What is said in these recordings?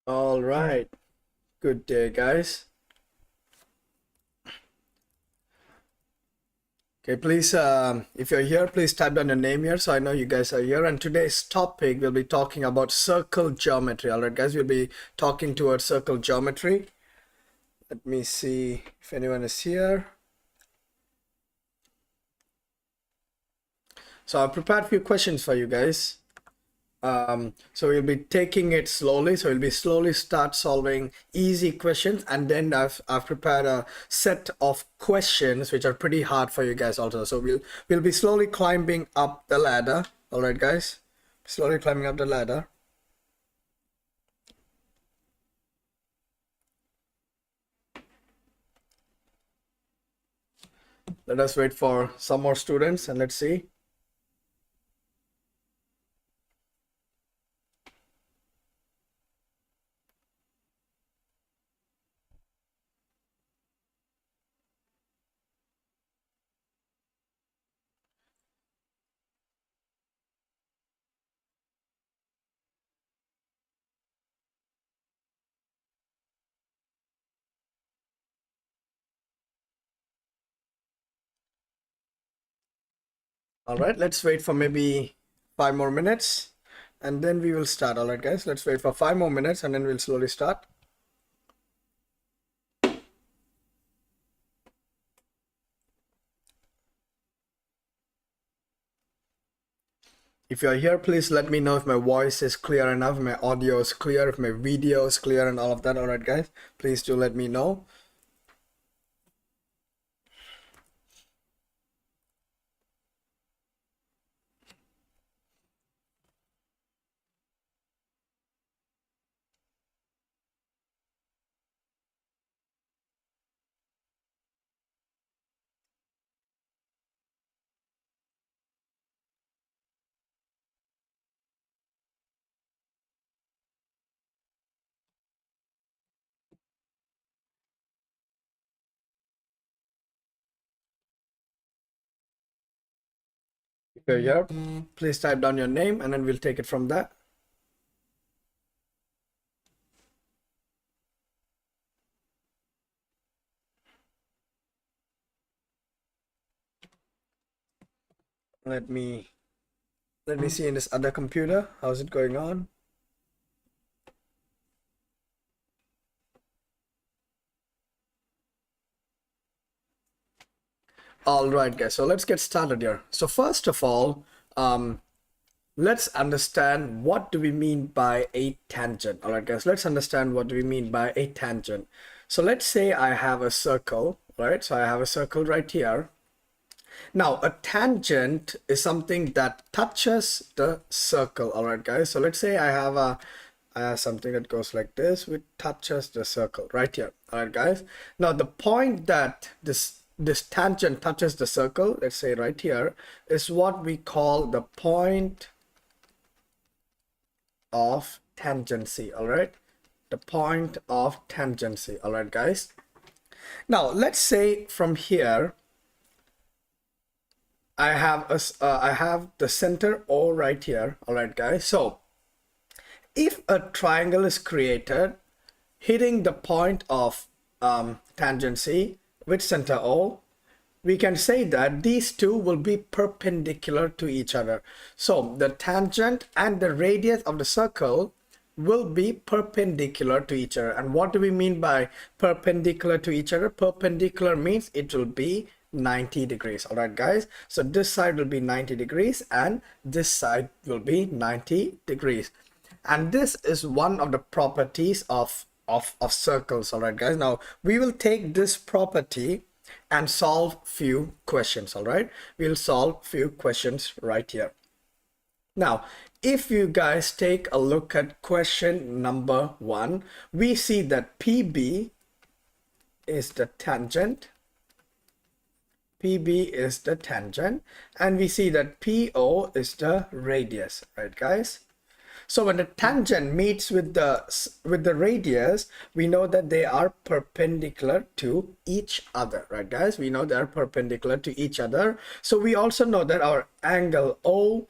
All right. Good day, guys. Okay, please, if you're here, please type down your name here so I know you guys are here. And today's topic, we'll be talking about circle geometry. All right, guys, we'll be talking towards circle geometry. Let me see if anyone is here. So I've prepared a few questions for you guys. So we'll be taking it slowly. So we'll be slowly start solving easy questions, and then I've prepared a set of questions which are pretty hard for you guys also. So we'll be slowly climbing up the ladder. All right, guys, slowly climbing up the ladder. Let us wait for some more students and let's see. All right, let's wait for maybe 5 more minutes and then we will start. All right, guys, let's wait for 5 more minutes and then we'll slowly start. If you're here, please let me know if my voice is clear enough, if my audio is clear, if my video is clear and all of that. All right, guys, please do let me know. If you're here, please type down your name and then we'll take it from there. Let me see in this other computer. How's it going on? All right, guys, so let's get started here. So first of all, let's understand what do we mean by a tangent. All right, guys, let's understand what do we mean by a tangent. So let's say I have a circle, right? So I have a circle right here. Now, a tangent is something that touches the circle. All right, guys. So let's say I have something that goes like this, which touches the circle right here. All right, guys. Now, the point that this tangent touches the circle, let's say right here, is what we call the point of tangency. All right, the point of tangency. All right, guys. Now, let's say from here, I have the center O right here. All right, guys. So if a triangle is created hitting the point of tangency with center O, we can say that these two will be perpendicular to each other. So the tangent and the radius of the circle will be perpendicular to each other. And what do we mean by perpendicular to each other? Perpendicular means it will be 90 degrees. All right, guys. So this side will be 90 degrees and this side will be 90 degrees. And this is one of the properties of circles. All right, guys. Now we will take this property and solve few questions. All right, we'll solve few questions right here. Now, if you guys take a look at question number 1, we see that PB is the tangent. PB is the tangent, and we see that PO is the radius, right, guys? So when the tangent meets with the radius, we know that they are perpendicular to each other, right, guys? We know they are perpendicular to each other. So we also know that our angle O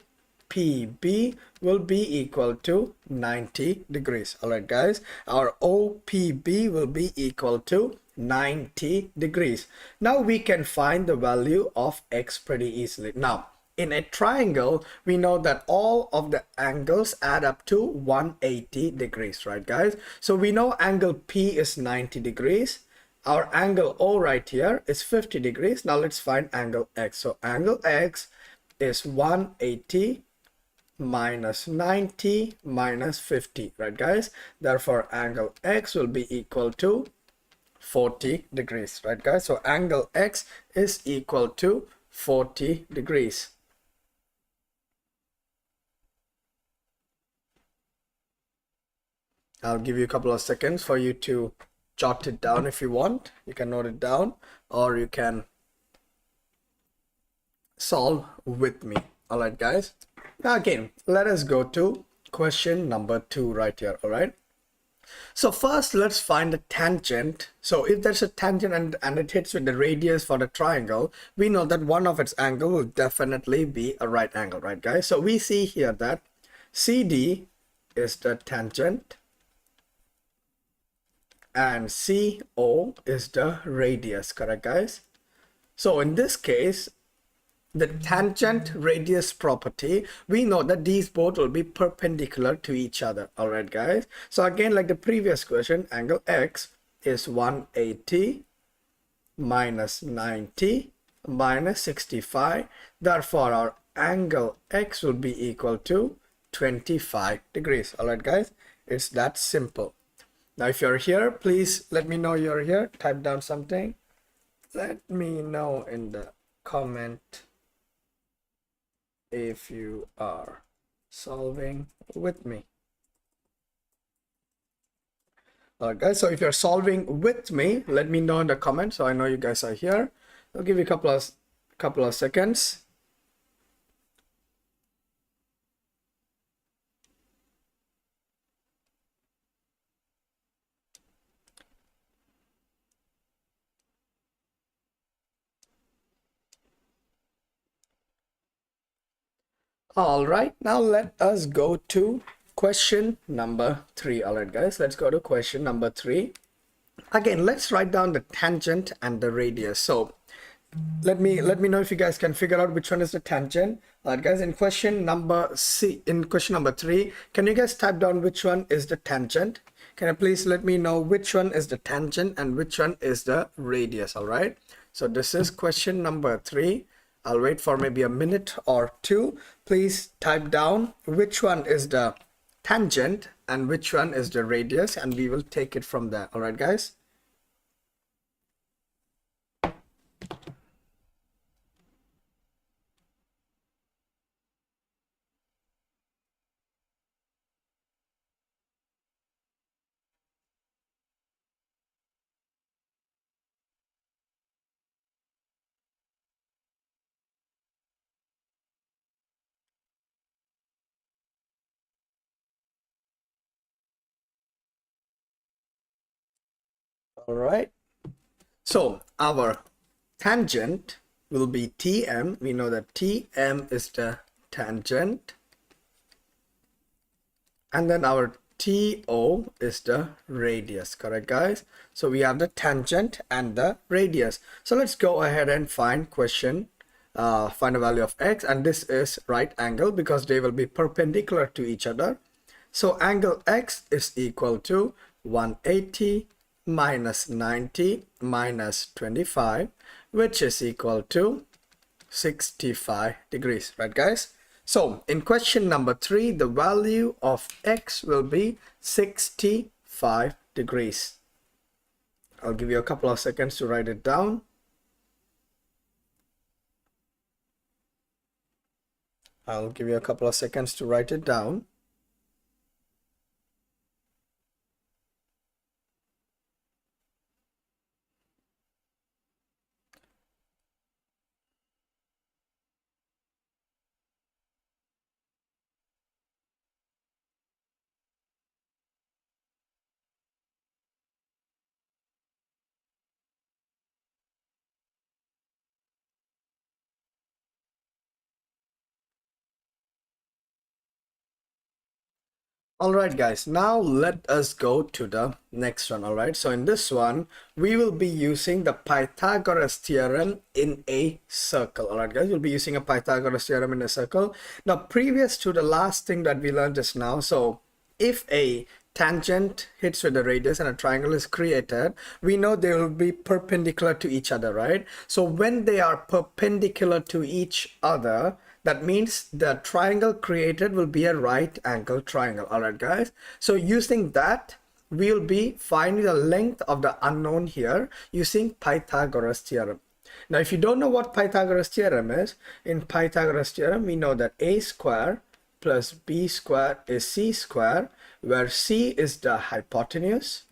OPB will be equal to 90 degrees. All right, guys, our OPB will be equal to 90 degrees. Now we can find the value of x pretty easily. Now, in a triangle, we know that all of the angles add up to 180 degrees, right, guys? So we know angle P is 90 degrees. Our angle O right here is 50 degrees. Now let's find angle X. So angle X is 180 minus 90 minus 50, right, guys? Therefore, angle X will be equal to 40 degrees, right, guys? So angle X is equal to 40 degrees. I'll give you a couple of seconds for you to jot it down if you want. You can note it down or you can solve with me. All right, guys. Now again, let us go to question number 2 right here. All right. So first, let's find the tangent. So if there's a tangent and it hits with the radius for the triangle, we know that one of its angle will definitely be a right angle, right, guys? So we see here that CD is the tangent and CO is the radius, correct, guys? So in this case, the tangent radius property, we know that these both will be perpendicular to each other. All right, guys. So again, like the previous question, angle X is 180 minus 90 minus 65. Therefore, our angle X will be equal to 25 degrees. All right, guys. It's that simple. Now, if you're here, please let me know you're here. Type down something. Let me know in the comment if you are solving with me. Alright, guys, so if you're solving with me, let me know in the comments so I know you guys are here. I'll give you a couple of seconds. All right, now let us go to question number 3. All right, guys, let's go to question number 3. Again, let's write down the tangent and the radius. So let me know if you guys can figure out which one is the tangent. All right, guys, in question number 3, can you guys type down which one is the tangent? Can you please let me know which one is the tangent and which one is the radius? All right, so this is question number 3. I'll wait for maybe a minute or two. Please type down which one is the tangent and which one is the radius, and we will take it from there. All right, guys. All right. So our tangent will be TM. We know that TM is the tangent. And then our TO is the radius, correct, guys? So we have the tangent and the radius. So let's go ahead and find a value of x, and this is right angle because they will be perpendicular to each other. So angle x is equal to 180 minus 90 minus 25, which is equal to 65 degrees, right, guys? So in question number 3, the value of x will be 65 degrees. I'll give you a couple of seconds to write it down. I'll give you a couple of seconds to write it down. Alright guys, now let us go to the next one. Alright, so in this one we will be using the Pythagoras theorem in a circle. Alright guys, we'll be using a Pythagoras theorem in a circle. Now previous to the last thing that we learned just now, so if a tangent hits with a radius and a triangle is created, we know they will be perpendicular to each other, right? So when they are perpendicular to each other, that means the triangle created will be a right angle triangle. All right guys, so using that we'll be finding the length of the unknown here using Pythagoras theorem. Now if you don't know what Pythagoras theorem is, in Pythagoras theorem we know that a square plus b square is c square, where c is the hypotenuse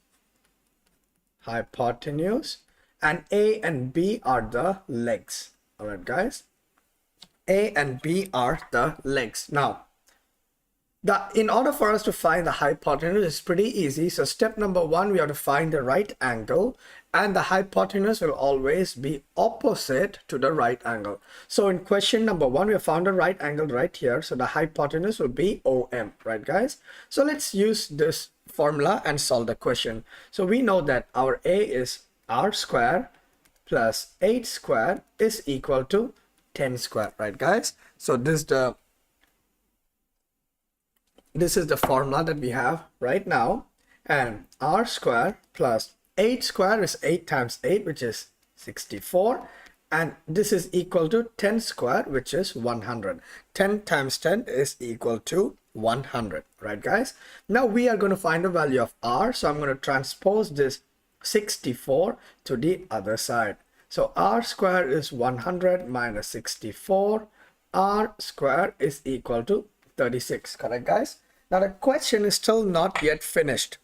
and a and b are the legs. All right guys, a and b are the legs. Now in order for us to find the hypotenuse, it's pretty easy. So step number one, we have to find the right angle, and the hypotenuse will always be opposite to the right angle. So in question number one, we have found a right angle right here, so the hypotenuse will be OM, right guys? So let's use this formula and solve the question. So we know that our a is r square plus 8 square is equal to 10 square, right guys? So this is the formula that we have right now, and r square plus 8 square is 8 times 8, which is 64, and this is equal to 10 square, which is 100. 10 times 10 is equal to 100, right guys? Now we are going to find the value of r, so I'm going to transpose this 64 to the other side. So r square is 100 minus 64. R square is equal to 36. Correct, guys? Now the question is still not yet finished.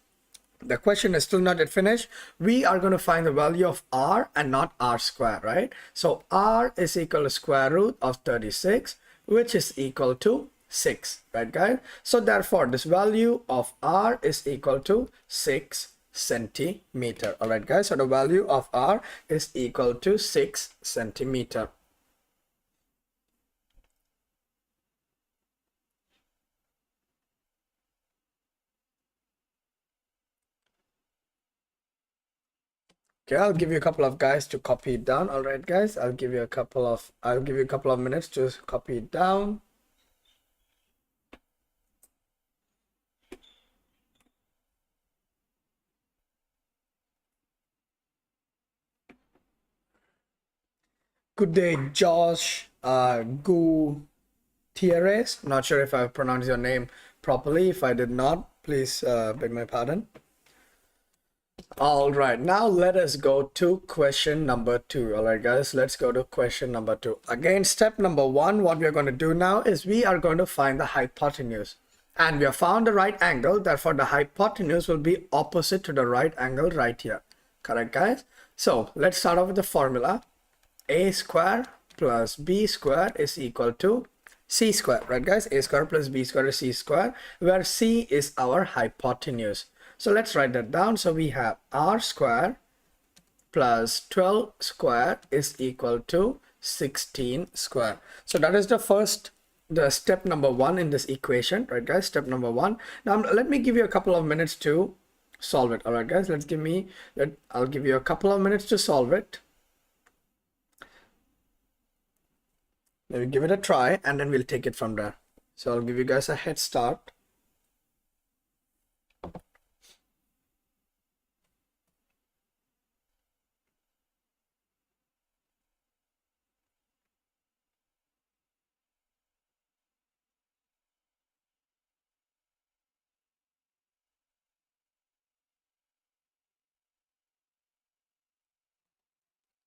The question is still not yet finished. We are going to find the value of r and not r square, right? So r is equal to square root of 36, which is equal to 6, right, guys? So therefore, this value of r is equal to 6 centimeter. All right guys, so the value of r is equal to 6 centimeter. Okay, I'll give you a couple of guys to copy it down. All right guys, I'll give you a couple of minutes to copy it down. Good day, Josh Gutierrez. Not sure if I pronounced your name properly. If I did not, please beg my pardon. All right, now let us go to question number 2. All right, guys, let's go to question number 2. Again, step number 1, what we are going to do now is we are going to find the hypotenuse. And we have found the right angle, therefore the hypotenuse will be opposite to the right angle right here. Correct, guys? So let's start off with the formula. A square plus b square is equal to c square, right guys? A square plus b square is c square, where c is our hypotenuse. So let's write that down. So we have r square plus 12 square is equal to 16 square. So that is the step number 1 in this equation, right guys? Step number 1. Now let me give you a couple of minutes to solve it. All right guys, I'll give you a couple of minutes to solve it. Maybe give it a try and then we'll take it from there. So I'll give you guys a head start.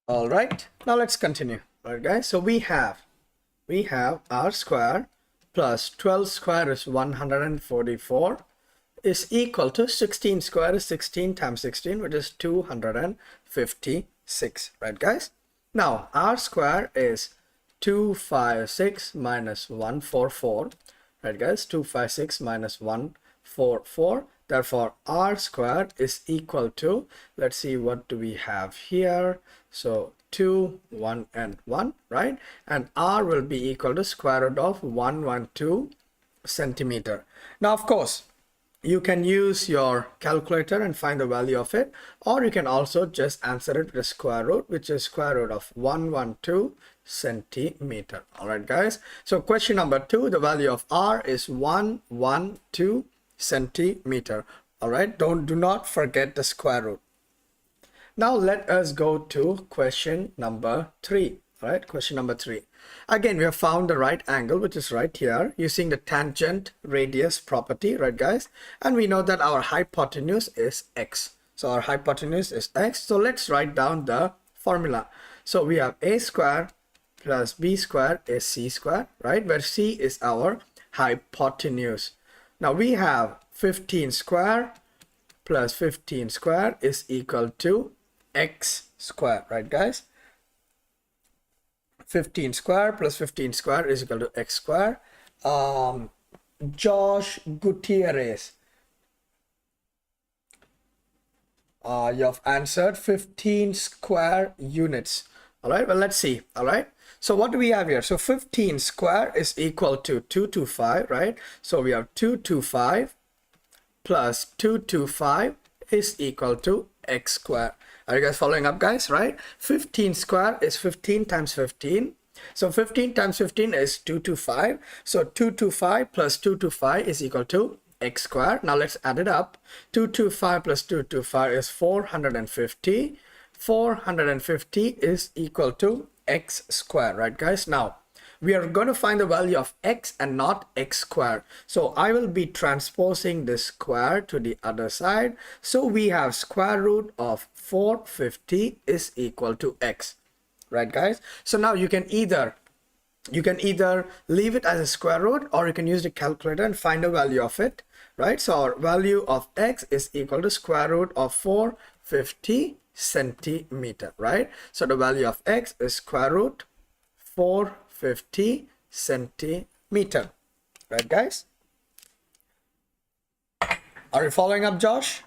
All right, now let's continue. All right guys, so we have r square plus 12 square is 144 is equal to 16 square is 16 times 16, which is 256, right guys? Now r square is 256 minus 144, right guys? 256 minus 144. Therefore r square is equal to, let's see, what do we have here? So 2, 1 and 1, right? And r will be equal to square root of 112 centimeter. Now of course you can use your calculator and find the value of it, or you can also just answer it with the square root, which is square root of 112 centimeter. All right, guys. So question number 2, the value of r is 112 centimeter. All right, do not forget the square root. Now let us go to question number 3. All right, question number 3. Again, we have found the right angle, which is right here, using the tangent radius property, right, guys? And we know that our hypotenuse is x. So our hypotenuse is x. So let's write down the formula. So we have a square plus b square is c square, right? Where c is our hypotenuse. Now we have 15 square plus 15 square is equal to x square, right, guys? 15 square plus 15 square is equal to x square. Josh Gutierrez, you have answered 15 square units. All right, well, let's see. All right, so what do we have here? So 15 square is equal to 225, right? So we have 225 plus 225 is equal to x square. Are you guys following up, guys? Right? 15 square is 15 times 15. So 15 times 15 is 225. So 225 plus 225 is equal to x square. Now let's add it up. 225 plus 225 is 450. 450 is equal to x square, right, guys? Now we are going to find the value of x and not x square. So I will be transposing this square to the other side. So we have square root of 450 is equal to x, right, guys? So now you can either leave it as a square root, or you can use the calculator and find the value of it, right? So our value of x is equal to square root of 450 centimeter, right? So the value of x is square root 450 centimeter, right, guys? Are you following up, Josh?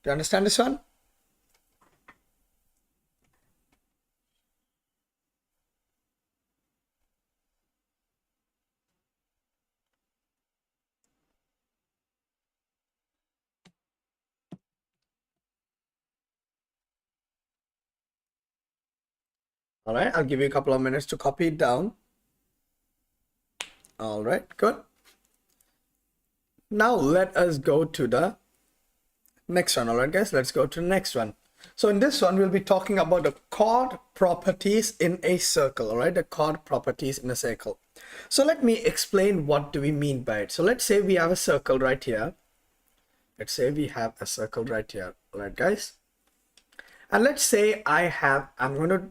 Do you understand this one? All right, I'll give you a couple of minutes to copy it down. All right, good. Now let us go to the next one. All right, guys, let's go to the next one. So in this one, we'll be talking about the chord properties in a circle. All right, the chord properties in a circle. So let me explain what do we mean by it. So let's say we have a circle right here. Let's say we have a circle right here. All right, guys. And let's say I'm going to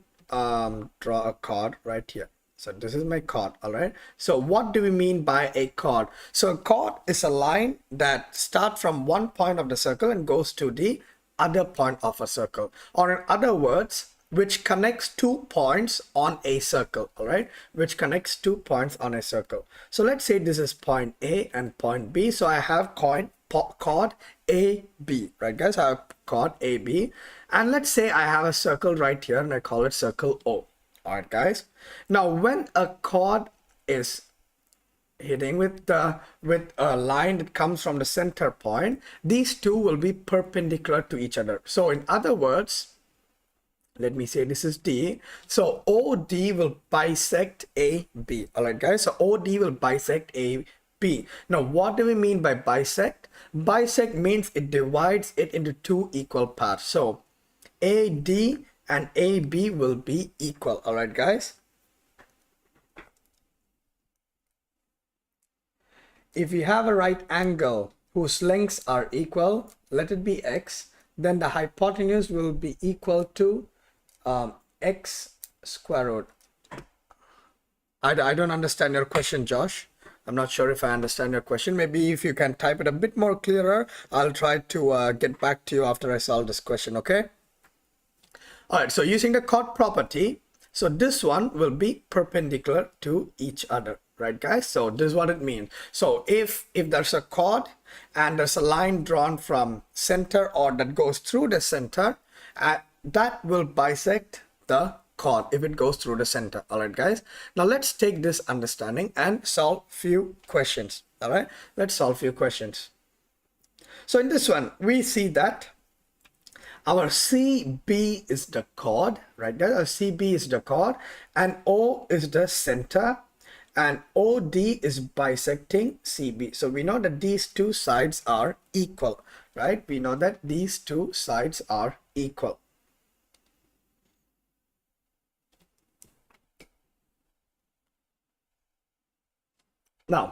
draw a chord right here. So this is my chord. All right, so what do we mean by a chord? So a chord is a line that starts from one point of the circle and goes to the other point of a circle, or in other words, which connects 2 points on a circle. All right, which connects 2 points on a circle. So let's say this is point A and point B. So I have chord AB, right, guys? I have chord AB, and let's say I have a circle right here and I call it circle O. All right, guys. Now when a chord is hitting with a line that comes from the center point, these two will be perpendicular to each other. So in other words, let me say this is D. So OD will bisect AB. All right, guys. So OD will bisect AB. Now, what do we mean by bisect? Bisect means it divides it into 2 equal parts. So AD and AB will be equal. All right, guys. If you have a right angle whose lengths are equal, let it be x, then the hypotenuse will be equal to x square root. I don't understand your question, Josh. I'm not sure if I understand your question. Maybe if you can type it a bit more clearer, I'll try to get back to you after I solve this question, okay? All right, so using the chord property, so this one will be perpendicular to each other, right, guys? So this is what it means. So if there's a chord and there's a line drawn from center or that goes through the center, that will bisect the chord if it goes through the center. All right, guys. Now let's take this understanding and solve few questions. All right, let's solve few questions. So in this one, we see that our CB is the chord, right? Our CB is the chord, and O is the center, and OD is bisecting CB. So we know that these two sides are equal, right? We know that these two sides are equal. Now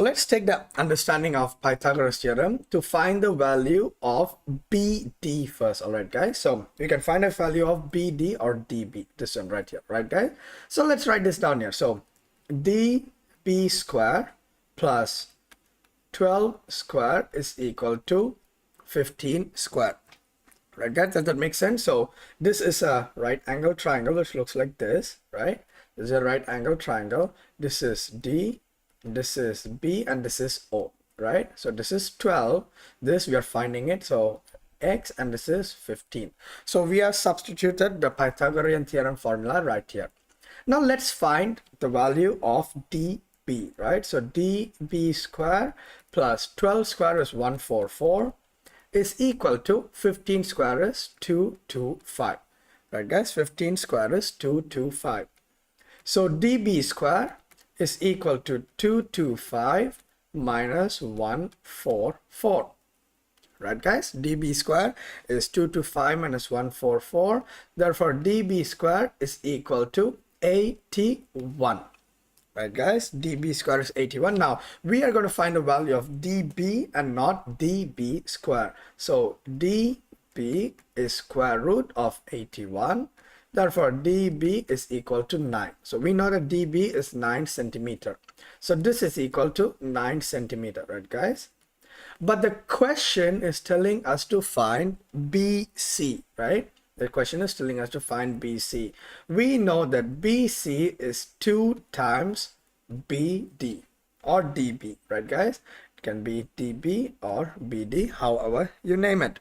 let's take the understanding of Pythagoras theorem to find the value of BD first. All right, guys. So we can find a value of BD or DB. This one right here, right, guys? So let's write this down here. So DB square plus 12 square is equal to 15 square. Right, guys? Does that make sense? So this is a right angle triangle which looks like this, right? This is a right angle triangle. This is D, this is B, and this is O, right? So this is 12, this we are finding it, so X, and this is 15. So we have substituted the Pythagorean theorem formula right here. Now let's find the value of DB, right? So DB square plus 12 square is 144 is equal to 15 square is 225, right, guys? 15 square is 225. So DB square is equal to 225 minus 144, right, guys? DB square is 225 minus 144. Therefore, DB square is equal to 81, right, guys? DB square is 81. Now, we are going to find the value of DB and not DB square. So, DB is square root of 81. Therefore, DB is equal to 9. So we know that DB is 9 centimeter. So this is equal to 9 centimeter, right, guys? But the question is telling us to find BC, right? The question is telling us to find BC. We know that BC is 2 times BD or DB, right, guys? It can be DB or BD, however you name it.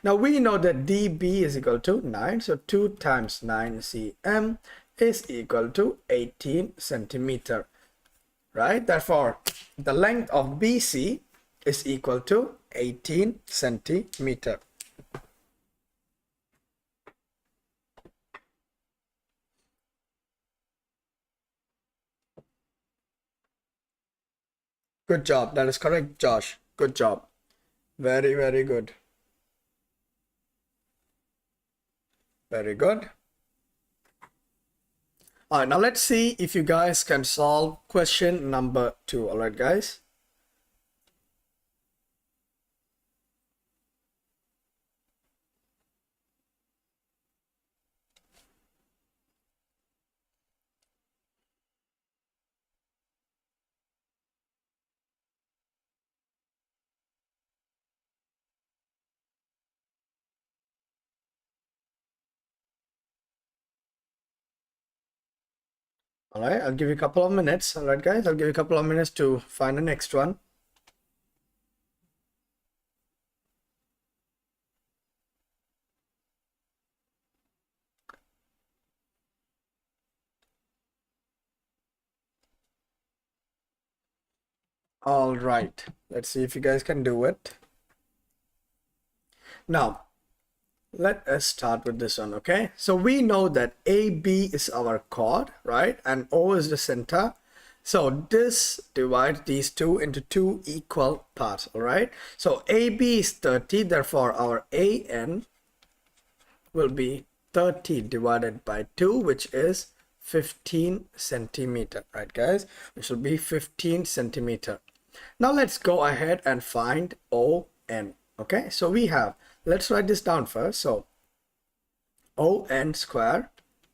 Now we know that DB is equal to 9, so 2 times 9 cm is equal to 18 centimeter, right? Therefore, the length of BC is equal to 18 centimeter. Good job. That is correct, Josh. Good job. Very, very good. Very good. All right, now let's see if you guys can solve question number 2. All right, guys. All right, I'll give you a couple of minutes. All right, guys, I'll give you a couple of minutes to find the next one. All right, let's see if you guys can do it. Now, let us start with this one, okay? So we know that AB is our chord, right? And O is the center. So this divides these two into 2 equal parts, all right? So AB is 30, therefore our AN will be 30 divided by 2, which is 15 centimeter, right, guys? Which will be 15 centimeter. Now let's go ahead and find ON, okay? So we have, let's write this down first. So ON square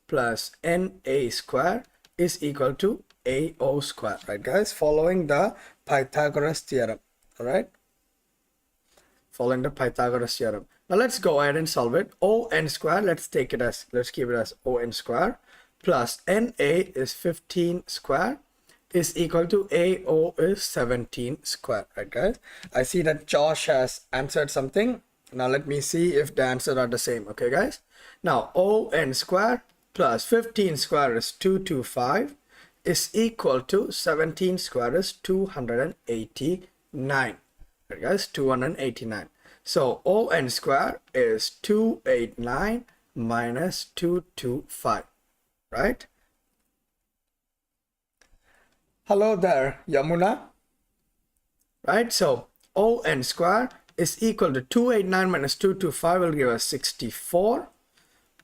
plus NA square is equal to AO square, right, guys? Following the Pythagoras theorem, all right? Following the Pythagoras theorem. Now let's go ahead and solve it. ON square, let's keep it as ON square plus NA is 15 square is equal to AO is 17 square, right, guys? I see that Josh has answered something. Now let me see if the answers are the same, okay, guys? Now ON square plus 15 square is 225 is equal to 17 square is 289, right guys, 289. So ON square is 289 minus 225, right? Hello there, Yamuna. Right, so ON square is equal to 289 minus 225 will give us 64.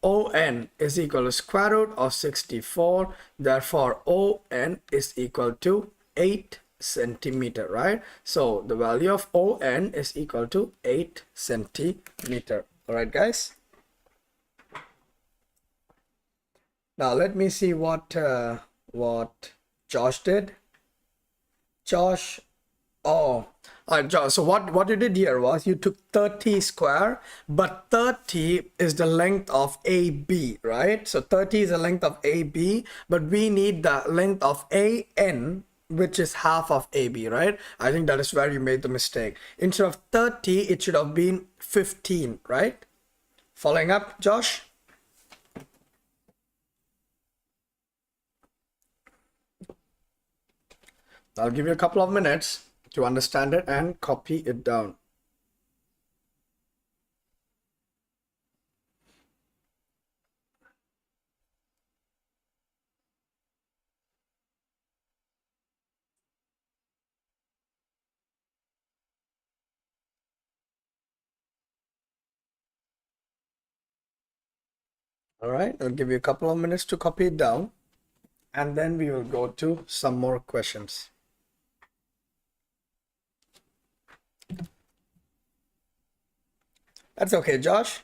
ON is equal to square root of 64. Therefore, ON is equal to 8 centimeter, right? So the value of ON is equal to 8 centimeter. All right, guys. Now let me see what Josh did. Josh, oh, Josh, so what you did here was you took 30 square, but 30 is the length of AB, right? So 30 is the length of AB, but we need the length of AN, which is half of AB, right? I think that is where you made the mistake. Instead of 30, it should have been 15, right? Following up, Josh? I'll give you a couple of minutes to understand it and copy it down. All right, I'll give you a couple of minutes to copy it down, and then we will go to some more questions. That's okay, Josh.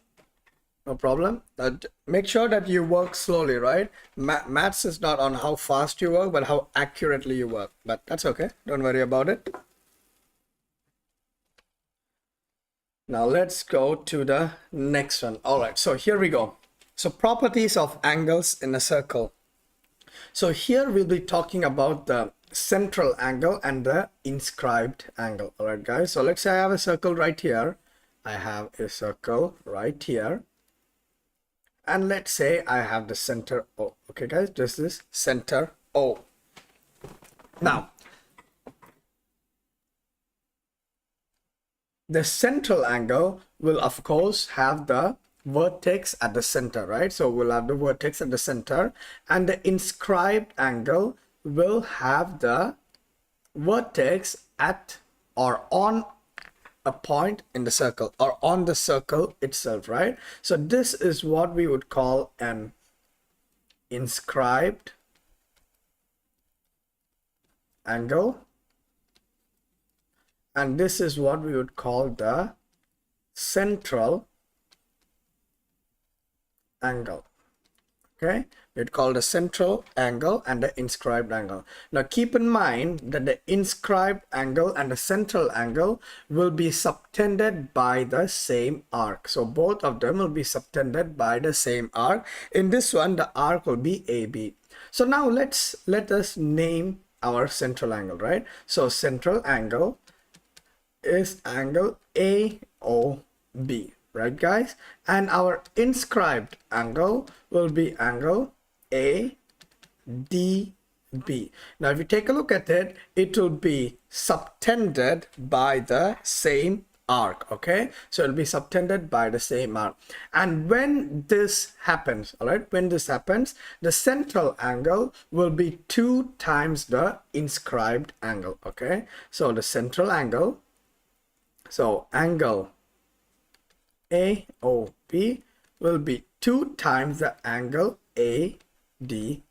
No problem. Make sure that you work slowly, right? Maths is not on how fast you work, but how accurately you work. But that's okay. Don't worry about it. Now let's go to the next one. All right, so here we go. So properties of angles in a circle. So here we'll be talking about the central angle and the inscribed angle. All right, guys. So let's say I have a circle right here. I have a circle right here. And let's say I have the center O. Okay, guys, this is center O. Now, the central angle will, of course, have the vertex at the center, right? So we'll have the vertex at the center, and the inscribed angle will have the vertex at or on a point in the circle or on the circle itself, right? So this is what we would call an inscribed angle, and this is what we would call the central angle. Okay, we'd call the central angle and the inscribed angle. Now keep in mind that the inscribed angle and the central angle will be subtended by the same arc. So both of them will be subtended by the same arc. In this one, the arc will be AB. So now let us name our central angle, right? So central angle is angle AOB, right guys? And our inscribed angle will be angle ADB. Now if you take a look at it, it will be subtended by the same arc. Okay, so it'll be subtended by the same arc. And when this happens, all right, when this happens, the central angle will be 2 times the inscribed angle. Okay, so the central angle, so angle AOB will be 2 times the angle ADB.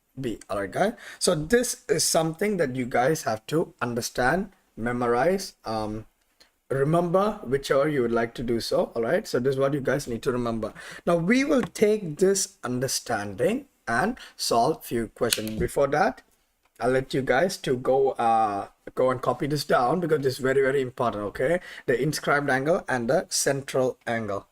All right, guys. So this is something that you guys have to understand, memorize, remember, whichever you would like to do so. All right. So this is what you guys need to remember. Now we will take this understanding and solve few questions. Before that, I'll let you guys to go and copy this down because this is very, very important. Okay, the inscribed angle and the central angle.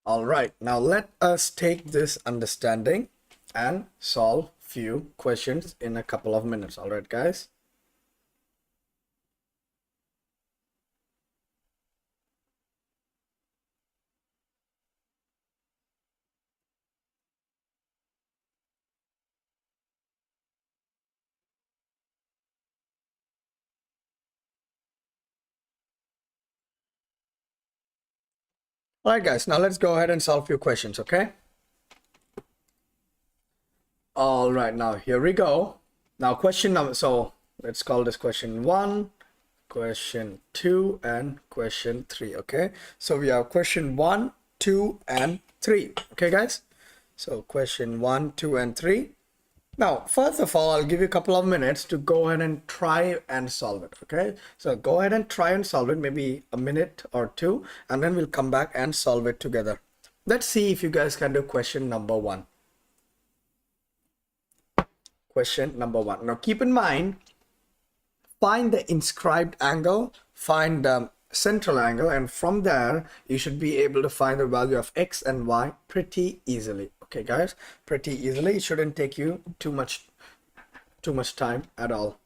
All right, now let us take this understanding and solve few questions in a couple of minutes. All right, guys. All right, guys, now let's go ahead and solve a few questions, okay? All right, now here we go. Now question number, so let's call this question 1, question 2, and question 3, okay? So we have question 1, 2, and 3, okay, guys? So question 1, 2, and 3. Now, first of all, I'll give you a couple of minutes to go ahead and try and solve it, okay? So go ahead and try and solve it, maybe a minute or two, and then we'll come back and solve it together. Let's see if you guys can do question number 1. Question number 1. Now, keep in mind, find the inscribed angle, find the central angle, and from there, you should be able to find the value of x and y pretty easily. Okay, guys, pretty easily. It shouldn't take you too much time at all.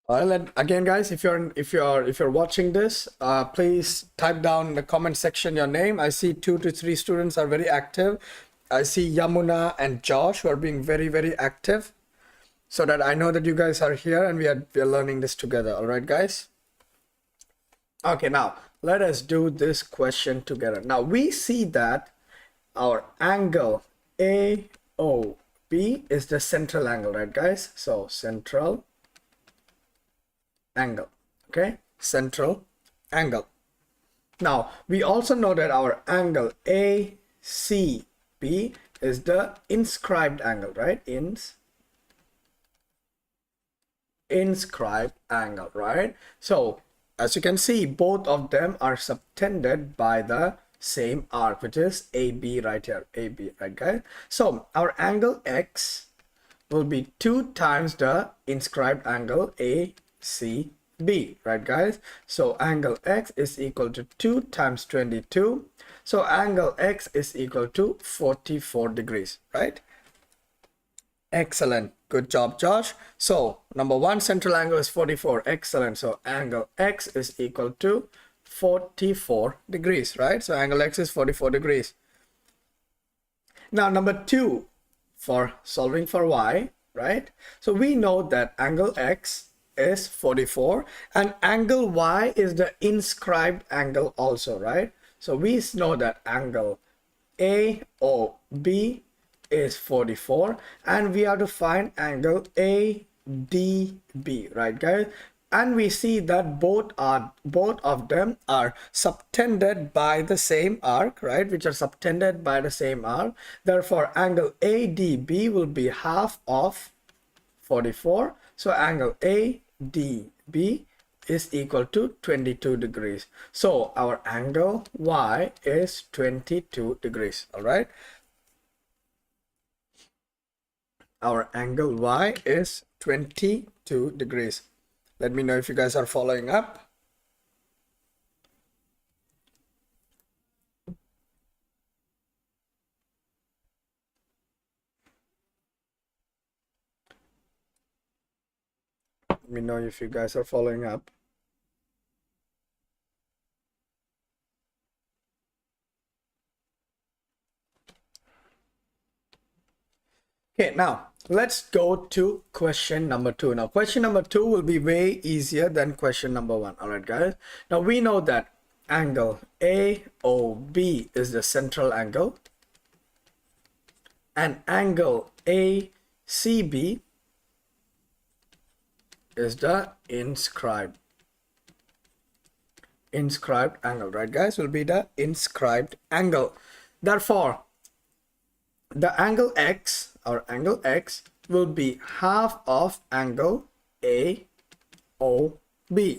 Well, and again, guys, if you're watching this, please type down in the comment section your name. I see 2 to 3 students are very active. I see Yamuna and Josh who are being very active, so that I know that you guys are here and we are learning this together. All right, guys. Okay, now let us do this question together. Now we see that our angle AOB is the central angle, right, guys? So central angle, okay, central angle. Now we also know that our angle ACB is the inscribed angle, right? Inscribed angle, right? So as you can see, both of them are subtended by the same arc, which is AB right here, AB, right, guys? So our angle X will be 2 times the inscribed angle ACB, right, guys? So angle X is equal to 2 times 22. So angle X is equal to 44 degrees, right? Excellent. Good job, Josh. So number 1, central angle is 44. Excellent. So angle X is equal to 44 degrees, right? So angle X is 44 degrees. Now number 2, for solving for Y, right? So we know that angle X is 44 and angle Y is the inscribed angle also, right? So we know that angle AOB is 44 and we have to find angle ADB, right, guys? And we see that both of them are subtended by the same arc, right? Which are subtended by the same arc. Therefore, angle ADB will be half of 44. So angle ADB is equal to 22 degrees. So our angle Y is 22 degrees. All right. Our angle Y is 22 degrees. Let me know if you guys are following up. Let me know if you guys are following up. Okay, now let's go to question number 2. Now question number 2 will be way easier than question number 1. All right, guys. Now we know that angle AOB is the central angle and angle ACB is the inscribed angle, right, guys? Will be the inscribed angle. Therefore, the angle X, our angle X, will be half of angle AOB,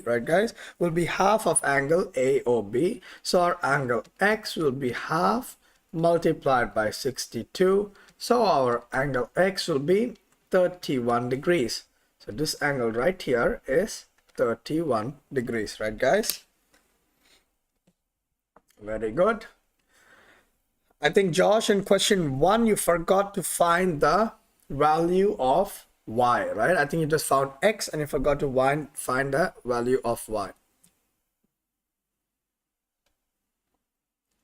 right, guys? Will be half of angle AOB. So our angle X will be half multiplied by 62. So our angle X will be 31 degrees. So this angle right here is 31 degrees, right, guys? Very good. I think, Josh, in question 1, you forgot to find the value of y, right? I think you just found x and you forgot to find the value of y.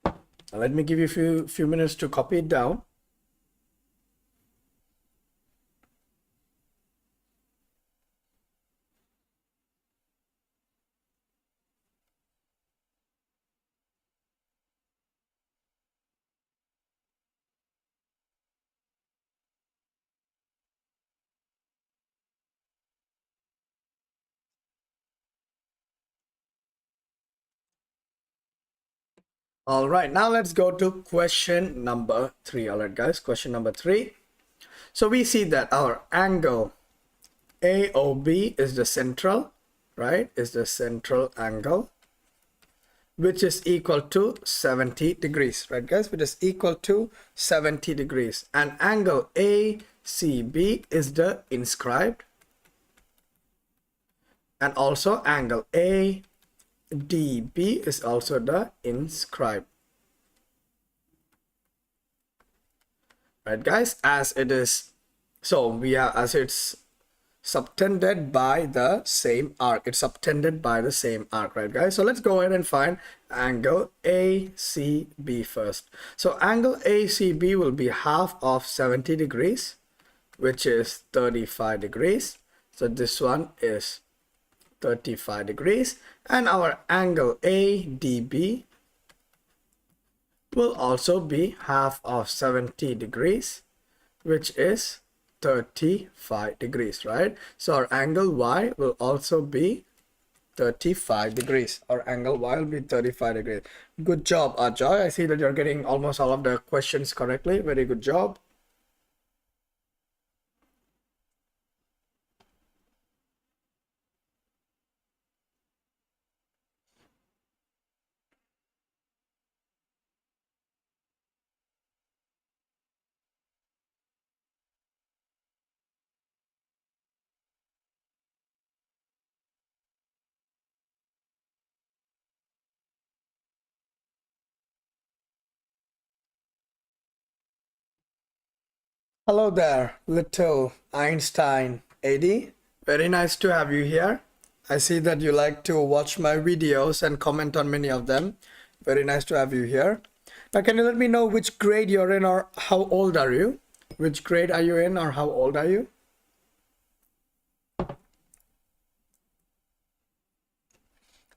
Now let me give you a few minutes to copy it down. All right, now let's go to question number 3. All right, guys, question number 3. So we see that our angle AOB is the central, right? Is the central angle, which is equal to 70 degrees, right, guys? Which is equal to 70 degrees. And angle ACB is the inscribed. And also angle ADB is also the inscribed. Right, guys, as it is, so we are, as it's subtended by the same arc, it's subtended by the same arc, right, guys? So let's go ahead and find angle ACB first. So angle ACB will be half of 70 degrees, which is 35 degrees. So this one is 35 degrees, and our angle ADB will also be half of 70 degrees, which is 35 degrees, right? So our angle Y will also be 35 degrees. Our angle Y will be 35 degrees. Good job, Ajoy. I see that you're getting almost all of the questions correctly. Very good job. Hello there, little Einstein 80. Very nice to have you here. I see that you like to watch my videos and comment on many of them. Very nice to have you here. Now, can you let me know which grade you're in or how old are you? Which grade are you in or how old are you?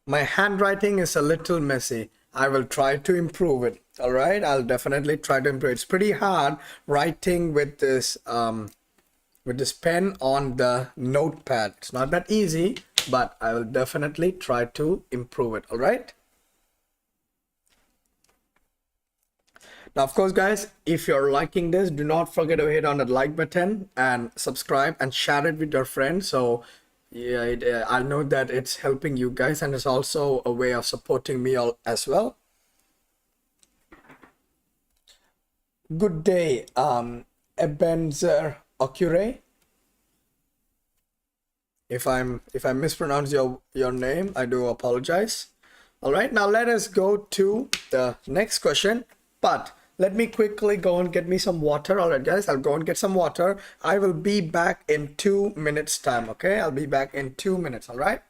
My handwriting is a little messy. I will try to improve it. All right, I'll definitely try to improve it. It's pretty hard writing with this pen on the notepad. It's not that easy, but I will definitely try to improve it. All right. Now, of course, guys, if you're liking this, do not forget to hit on that like button and subscribe and share it with your friends. So yeah, I know that it's helping you guys, and it's also a way of supporting me all as well. Good day, Ebenezer Okure. If I mispronounce your name, I do apologize. All right, now let us go to the next question, but let me quickly go and get me some water. All right, guys, I'll go and get some water. I will be back in 2 minutes time. Okay, I'll be back in 2 minutes. All right.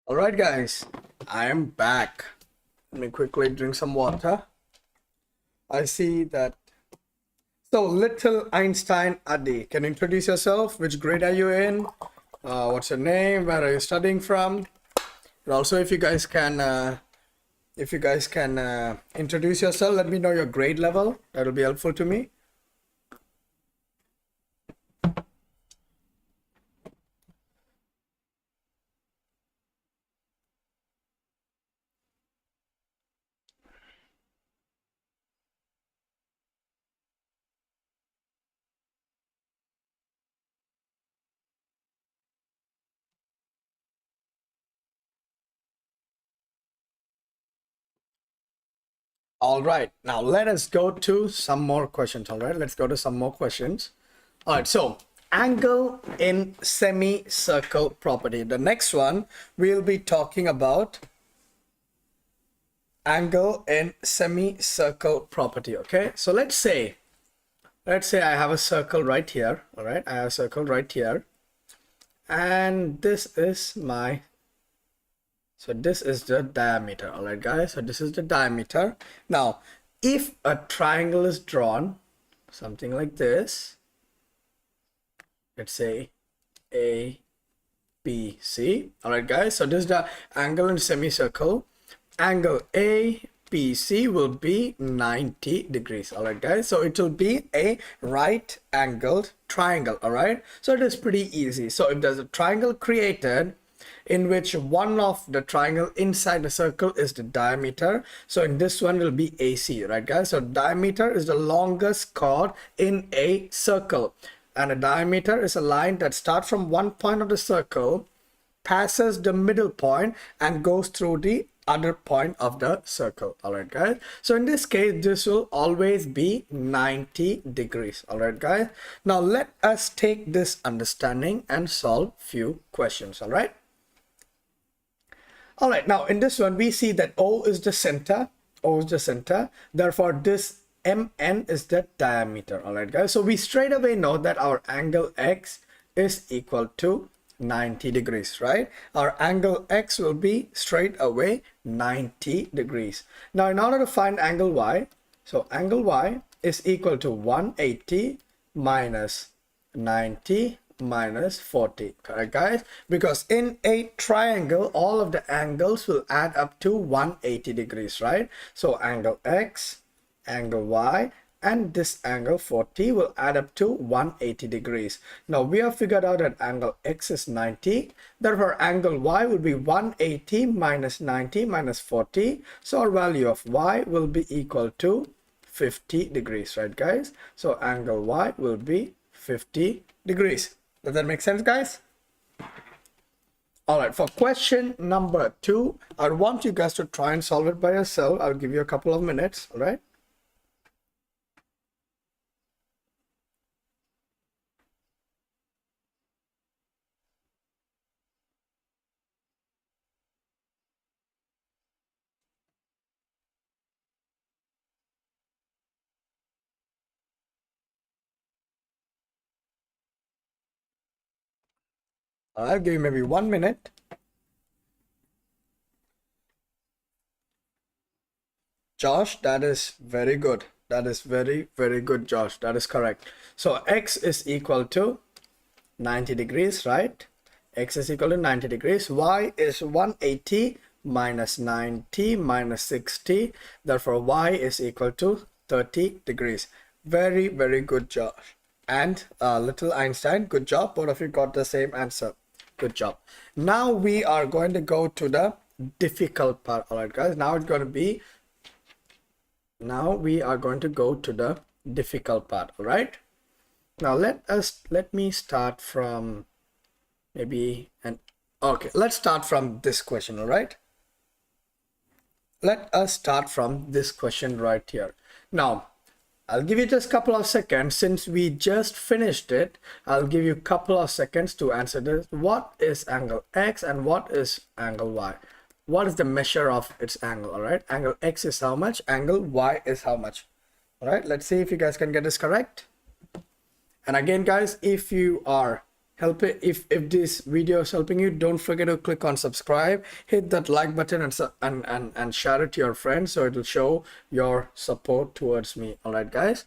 All right, guys, I am back. Let me quickly drink some water. I see that. So, little Einstein Adi, can you introduce yourself? Which grade are you in? What's your name? Where are you studying from? And also, if you guys can, introduce yourself, let me know your grade level. That'll be helpful to me. All right, now let us go to some more questions. All right, let's go to some more questions. All right, so angle in semicircle property. The next one we'll be talking about angle in semicircle property. Okay, so let's say I have a circle right here. All right, I have a circle right here, and this is my, so this is the diameter. All right, guys, so this is the diameter. Now if a triangle is drawn, something like this, let's say A, B, C. All right, guys, so this is the angle in semicircle. Angle ABC will be 90 degrees. All right, guys, so it will be a right angled triangle. All right, so it is pretty easy. So if there's a triangle created in which one of the triangle inside the circle is the diameter, so in this one will be AC, right, guys? So diameter is the longest chord in a circle, and a diameter is a line that starts from one point of the circle, passes the middle point, and goes through the other point of the circle. All right, guys, so in this case this will always be 90 degrees. All right, guys, now let us take this understanding and solve few questions. All right, now in this one we see that O is the center. Therefore this MN is the diameter. All right, guys, so we straight away know that our angle X is equal to 90 degrees, right? Our angle X will be straight away 90 degrees. Now in order to find angle Y, so angle Y is equal to 180 minus 90 minus 40, correct, guys? Because in a triangle all of the angles will add up to 180 degrees, right? So angle X, angle Y, and this angle 40 will add up to 180 degrees. Now we have figured out that angle X is 90, therefore angle Y will be 180 minus 90 minus 40, so our value of Y will be equal to 50 degrees, right, guys? So angle Y will be 50 degrees. Does that make sense, guys? All right, for question number 2, I want you guys to try and solve it by yourself. I'll give you a couple of minutes. All right, I'll give you maybe 1 minute. Josh, that is very good. That is very, very good, Josh. That is correct. So X is equal to 90 degrees, right? X is equal to 90 degrees. Y is 180 minus 90 minus 60. Therefore, Y is equal to 30 degrees. Very, very good, Josh. And little Einstein, good job. Both of you got the same answer. Good job. Now we are going to go to the difficult part. All right, guys. Now we are going to go to the difficult part. All right. Now let me start from let's start from this question. All right. Let us start from this question right here. Now I'll give you just a couple of seconds. Since we just finished it, I'll give you a couple of seconds to answer this. What is angle X and what is angle Y? What is the measure of its angle? All right, angle X is how much, angle Y is how much. All right, let's see if you guys can get this correct. And again, guys, if you are help it. If this video is helping you, don't forget to click on subscribe, hit that like button, and share it to your friends, so it will show your support towards me. All right, guys.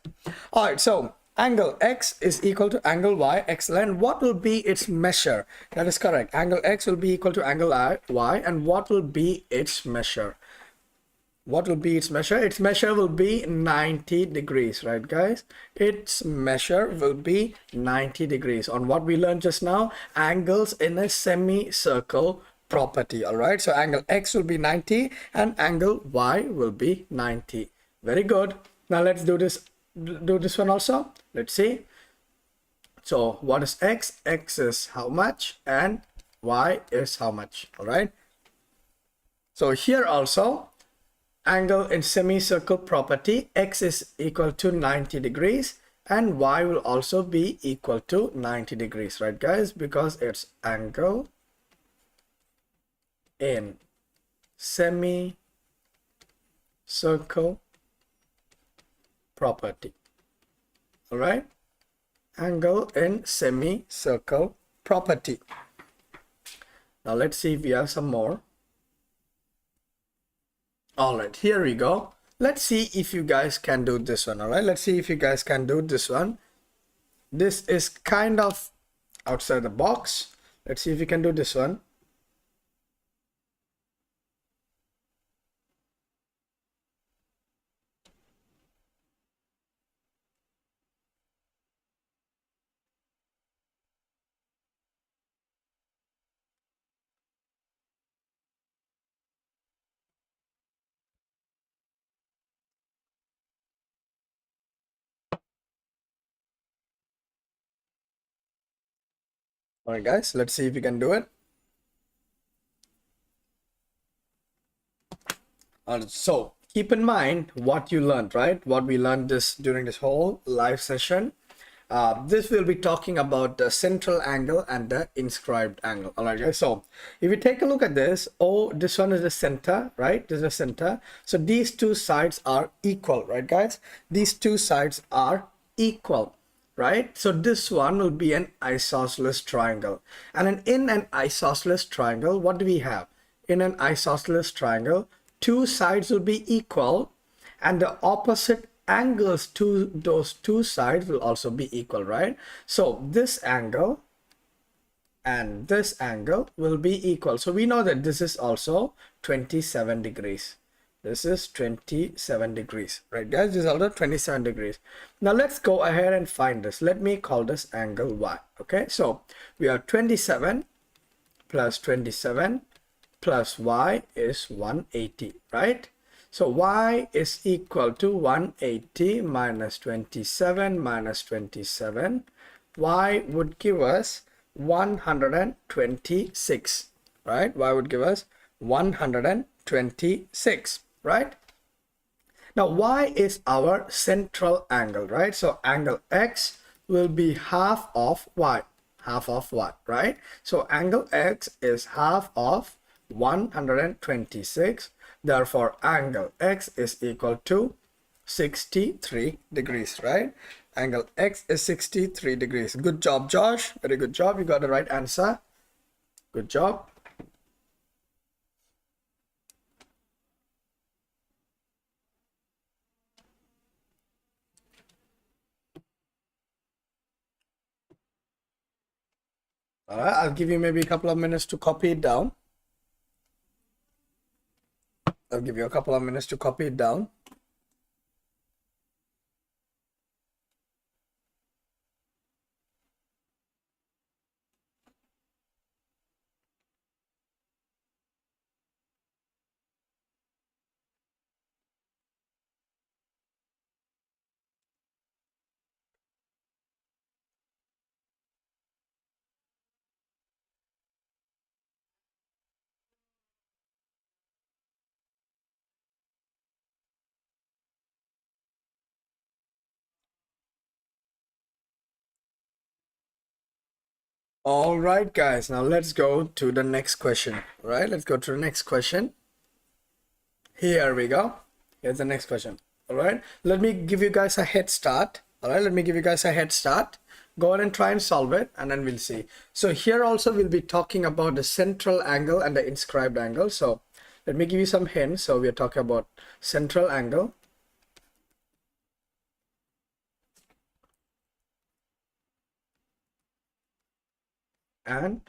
All right, so angle x is equal to angle y. Excellent. What will be its measure? That is correct. Angle x will be equal to angle y. And what will be its measure? What will be its measure? Its measure will be 90 degrees, right, guys? Its measure will be 90 degrees. On what we learned just now, angles in a semicircle property. All right, so angle x will be 90 and angle y will be 90. Very good. Now let's do this one also. Let's see. So what is x? X is how much and y is how much? All right, so here also, angle in semicircle property, x is equal to 90 degrees and y will also be equal to 90 degrees, right, guys? Because it's angle in semicircle property. All right, angle in semicircle property. Now let's see if we have some more. All right, here we go. Let's see if you guys can do this one. All right, let's see if you guys can do this one. This is kind of outside the box. Let's see if you can do this one. All right, guys, let's see if we can do it. All right, so keep in mind what you learned, right? What we learned during this whole live session. This will be talking about the central angle and the inscribed angle. All right, guys. So if you take a look at this, this one is the center, right? This is the center. So these two sides are equal, right, guys? These two sides are equal, right? So this one will be an isosceles triangle. And in an isosceles triangle, what do we have? In an isosceles triangle, two sides will be equal and the opposite angles to those two sides will also be equal, right? So this angle and this angle will be equal. So we know that this is also 27 degrees. This is 27 degrees, right, guys? This is also 27 degrees. Now let's go ahead and find this. Let me call this angle y. Okay, so we have 27 plus 27 plus y is 180, right? So y is equal to 180 minus 27 minus 27. Y would give us 126, right? Y would give us 126, right? Now y is our central angle, right? So angle x will be half of y. Half of what, right? So angle x is half of 126. Therefore angle x is equal to 63 degrees, right? Angle x is 63 degrees. Good job, Josh. Very good job. You got the right answer. Good job. All right, I'll give you maybe a couple of minutes to copy it down. I'll give you a couple of minutes to copy it down. All right, guys, now let's go to the next question. All right, let's go to the next question. Here we go. Here's the next question. All right, let me give you guys a head start. All right, let me give you guys a head start. Go ahead and try and solve it, and then we'll see. So here also we'll be talking about the central angle and the inscribed angle. So let me give you some hints. So we are talking about central angle, and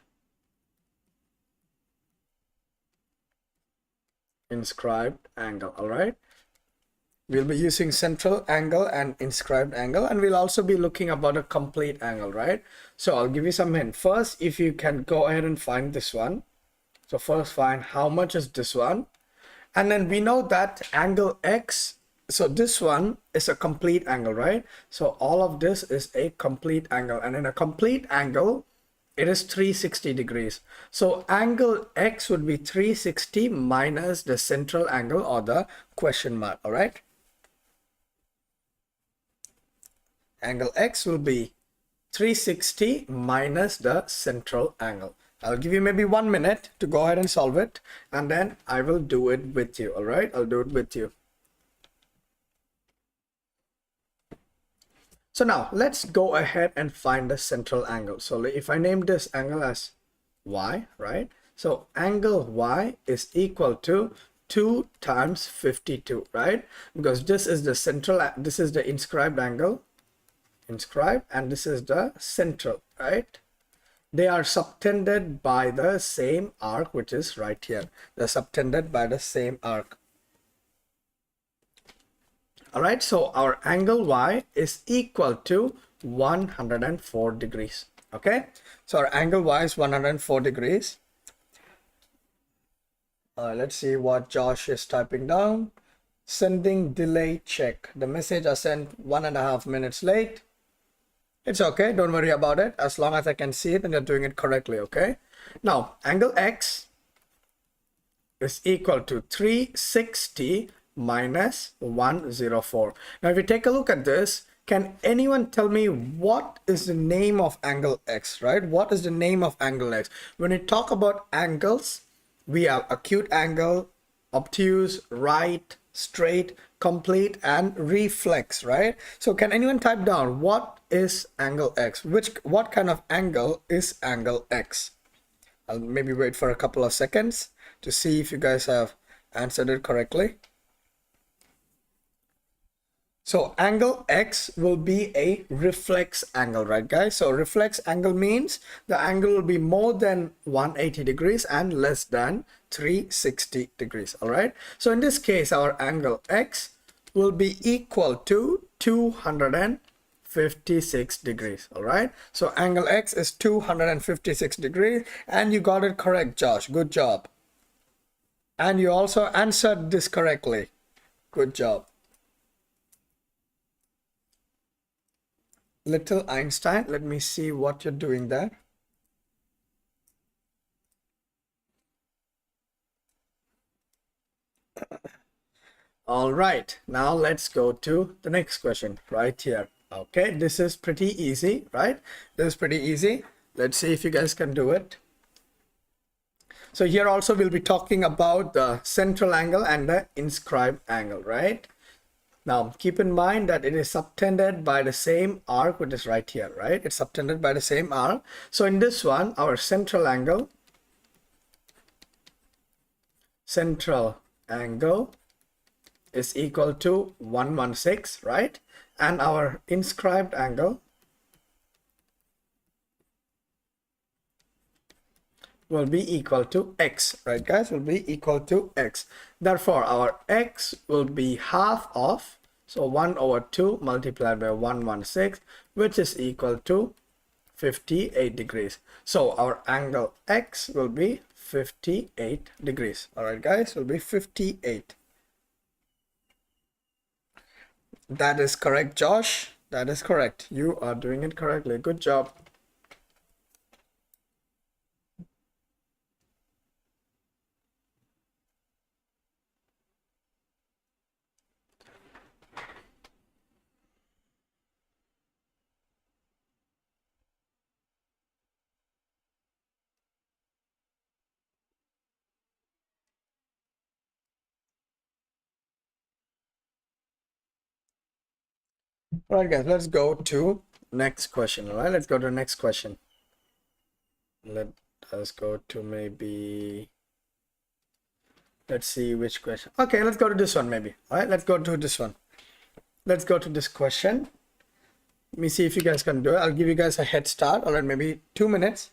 inscribed angle. All right, we'll be using central angle and inscribed angle, and we'll also be looking about a complete angle, right? So I'll give you some hint. First, if you can go ahead and find this one. So first find how much is this one, and then we know that angle X, so this one is a complete angle, right? So all of this is a complete angle, and in a complete angle it is 360 degrees. So angle X would be 360 minus the central angle or the question mark. All right, angle X will be 360 minus the central angle. I'll give you maybe 1 minute to go ahead and solve it, and then I will do it with you. All right, I'll do it with you. So now let's go ahead and find the central angle. So if I name this angle as Y, right? So angle Y is equal to 2 times 52, right? Because this is the central, this is the inscribed angle, inscribed, and this is the central, right? They are subtended by the same arc, which is right here. They're subtended by the same arc. All right, so our angle Y is equal to 104 degrees. Okay, so our angle Y is 104 degrees. Let's see what Josh is typing down. Sending delay check. The message I sent 1.5 minutes late. It's okay, don't worry about it, as long as I can see it and you're doing it correctly. Okay, now angle X is equal to 360 minus 104. Now if you take a look at this, can anyone tell me what is the name of angle X, right? What is the name of angle X? When we talk about angles, we have acute angle, obtuse, right, straight, complete, and reflex, right? So can anyone type down what is angle X? What kind of angle is angle X? I'll maybe wait for a couple of seconds to see if you guys have answered it correctly. So angle X will be a reflex angle, right guys? So reflex angle means the angle will be more than 180 degrees and less than 360 degrees. All right, so in this case our angle X will be equal to 256 degrees. All right, so angle X is 256 degrees, and you got it correct, Josh. Good job. And you also answered this correctly. Good job. Little Einstein, let me see what you're doing there. All right, now let's go to the next question right here. Okay, this is pretty easy, right? This is pretty easy. Let's see if you guys can do it. So here also we'll be talking about the central angle and the inscribed angle, right? Now, keep in mind that it is subtended by the same arc, which is right here, right? It's subtended by the same arc. So in this one, our central angle is equal to 116, right? And our inscribed angle will be equal to x, right guys? Will be equal to x. Therefore, our x will be half of, so 1/2 multiplied by 116, which is equal to 58 degrees. So our angle X will be 58 degrees. All right, guys, will be 58. That is correct, Josh. That is correct. You are doing it correctly. Good job. All right, guys, let's go to next question. All right, let's go to the next question. Let us go to maybe, let's see which question. Okay, let's go to this one maybe. All right, let's go to this one. Let's go to this question. Let me see if you guys can do it. I'll give you guys a head start. All right, maybe 2 minutes.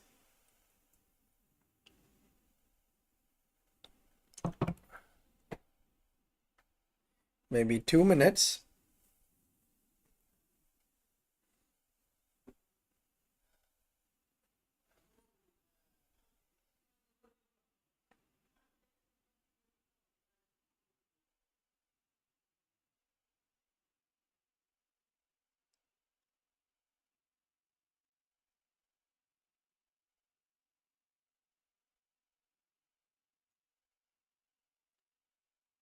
Maybe 2 minutes.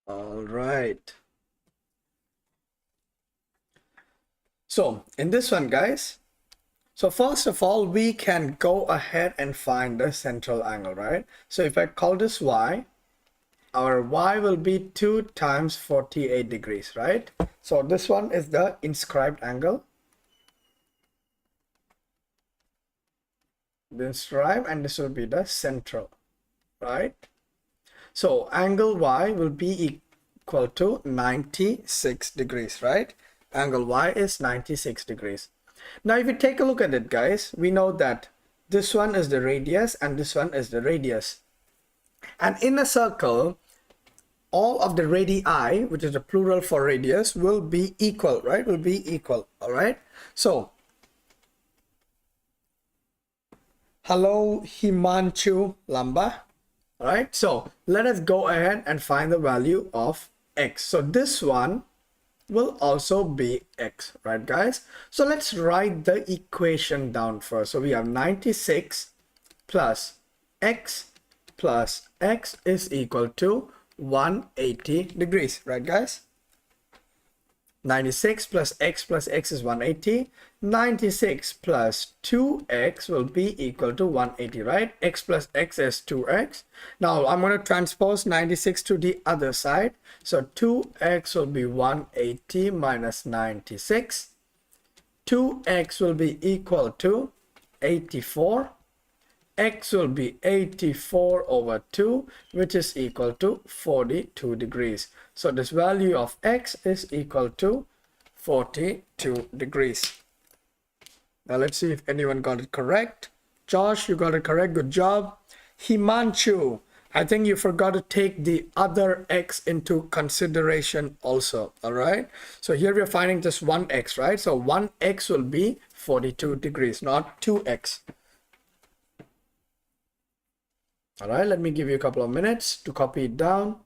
All right. So in this one, guys, so first of all, we can go ahead and find the central angle, right? So if I call this y, our y will be 2 times 48 degrees, right? So this one is the inscribed angle. The inscribed, and this will be the central, right? So angle y will be equal to 96 degrees, right? Angle y is 96 degrees. Now, if you take a look at it, guys, we know that this one is the radius and this one is the radius. And in a circle, all of the radii, which is the plural for radius, will be equal, right? Will be equal, all right? So, hello, Himanchu Lamba. All right, so let us go ahead and find the value of x. So this one will also be x, right, guys? So let's write the equation down first. So we have 96 plus x is equal to 180 degrees, right, guys? 96 plus x is 180. 96 plus 2x will be equal to 180, right? X plus x is 2x. Now I'm going to transpose 96 to the other side. So 2x will be 180 minus 96. 2x will be equal to 84. X will be 84 over 2, which is equal to 42 degrees. So this value of x is equal to 42 degrees. Now let's see if anyone got it correct. Josh, you got it correct. Good job. Himanchu, I think you forgot to take the other x into consideration also. All right. So here we're finding just one x, right? So one x will be 42 degrees, not 2x. All right, let me give you a couple of minutes to copy it down.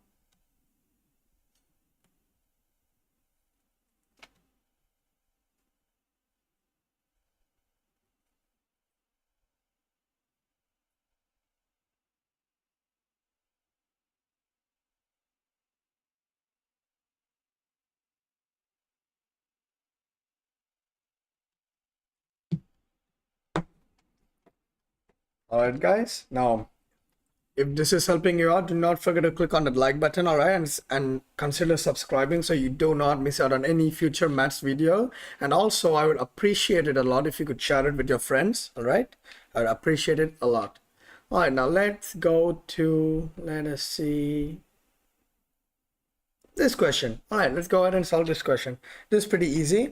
All right, guys. Now, if this is helping you out, do not forget to click on that like button, all right, and consider subscribing so you do not miss out on any future maths video. And also, I would appreciate it a lot if you could share it with your friends, all right? I would appreciate it a lot. All right, now let's go to, let us see, this question. All right, let's go ahead and solve this question. This is pretty easy.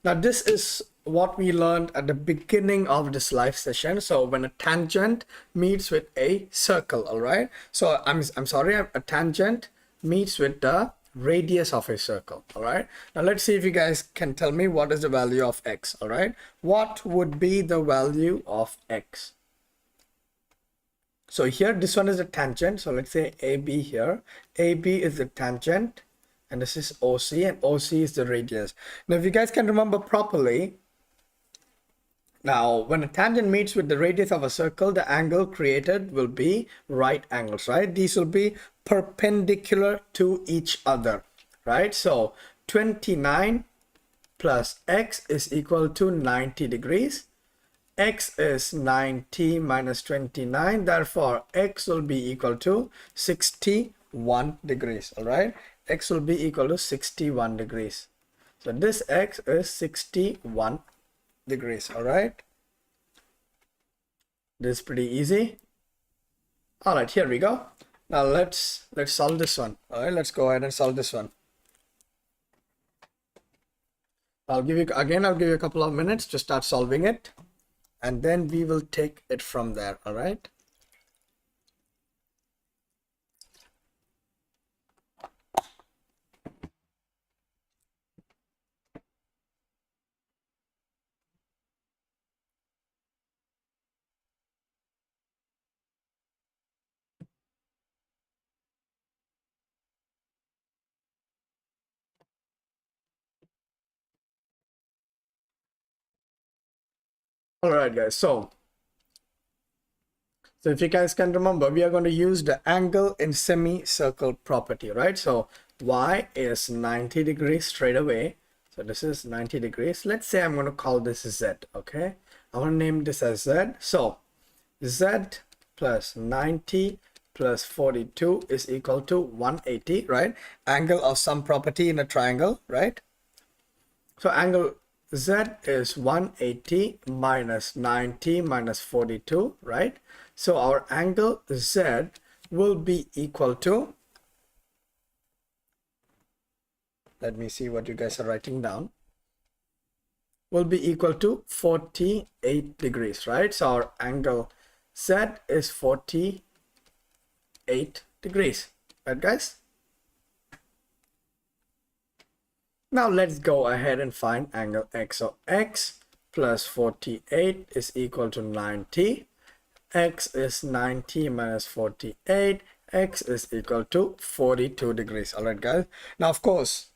Now, this is what we learned at the beginning of this live session. So when a tangent meets with a circle, all right? So I'm sorry, a tangent meets with the radius of a circle, all right? Now let's see if you guys can tell me what is the value of x, all right? What would be the value of x? So here, this one is a tangent. So let's say AB here. AB is the tangent, and this is OC, and OC is the radius. Now, if you guys can remember properly, now when a tangent meets with the radius of a circle, the angle created will be right angles, right? These will be perpendicular to each other, right? So 29 plus x is equal to 90 degrees. X is 90 minus 29, therefore x will be equal to 61 degrees, all right? X will be equal to 61 degrees. So this x is 61 degrees. All right. This is pretty easy. All right, here we go. Now let's solve this one. All right, let's go ahead and solve this one. I'll give you a couple of minutes to start solving it, and then we will take it from there. All right. All right, guys. So if you guys can remember, we are going to use the angle in semicircle property, right? So y is 90 degrees straight away. So this is 90 degrees. Let's say I'm going to call this z, okay? I want to name this as z. So z plus 90 plus 42 is equal to 180, right? Angle of some property in a triangle, right? So angle z is 180 minus 90 minus 42, right? So our angle z will be equal to, let me see what you guys are writing down, will be equal to 48 degrees, right? So our angle z is 48 degrees, right guys? Now let's go ahead and find angle x. So x plus 48 is equal to 90. X is 90 minus 48. X is equal to 42 degrees. All right, guys. Now, of course,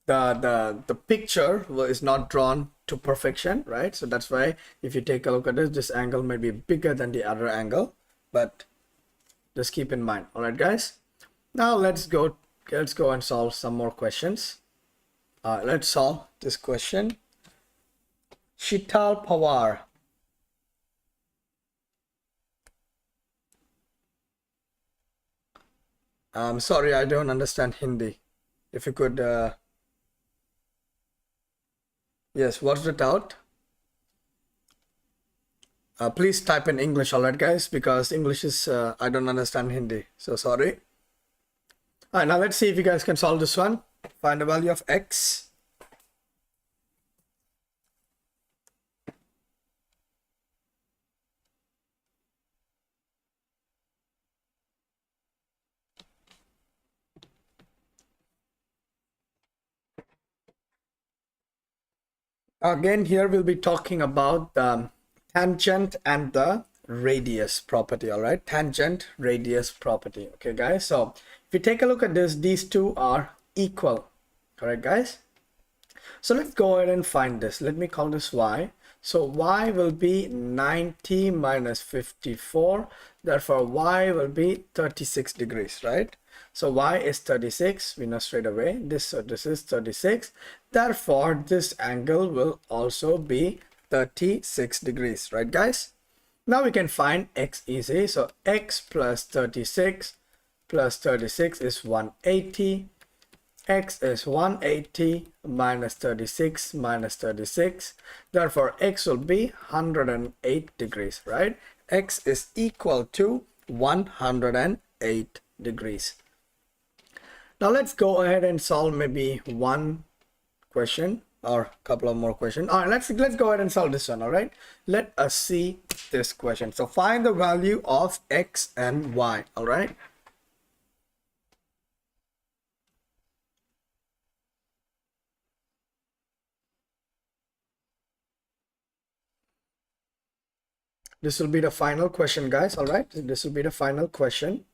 the picture is not drawn to perfection, right? So that's why if you take a look at this angle may be bigger than the other angle, but just keep in mind. All right, guys. Now let's go and solve some more questions. Let's solve this question. Shital Pawar. I'm sorry, I don't understand Hindi. If you could, yes, what's the doubt? Please type in English, all right, guys, because English is, I don't understand Hindi. So sorry. All right, now let's see if you guys can solve this one. Find the value of x. Again, here we'll be talking about the tangent and the radius property, all right? Tangent, radius property, okay, guys? So if you take a look at this, these two are equal, correct, guys? So let's go ahead and find this. Let me call this y. So y will be 90 minus 54. Therefore, y will be 36 degrees, right? So y is 36. We know straight away. This is 36. Therefore, this angle will also be 36 degrees, right, guys? Now we can find x easy. So x plus 36 is 180. X is 180 minus 36 minus 36. Therefore, x will be 108 degrees, right? X is equal to 108 degrees. Now let's go ahead and solve maybe one question or a couple of more questions. All right, let's go ahead and solve this one. All right, let us see this question. So find the value of x and y. All right. This will be the final question, guys. All right, this will be the final question.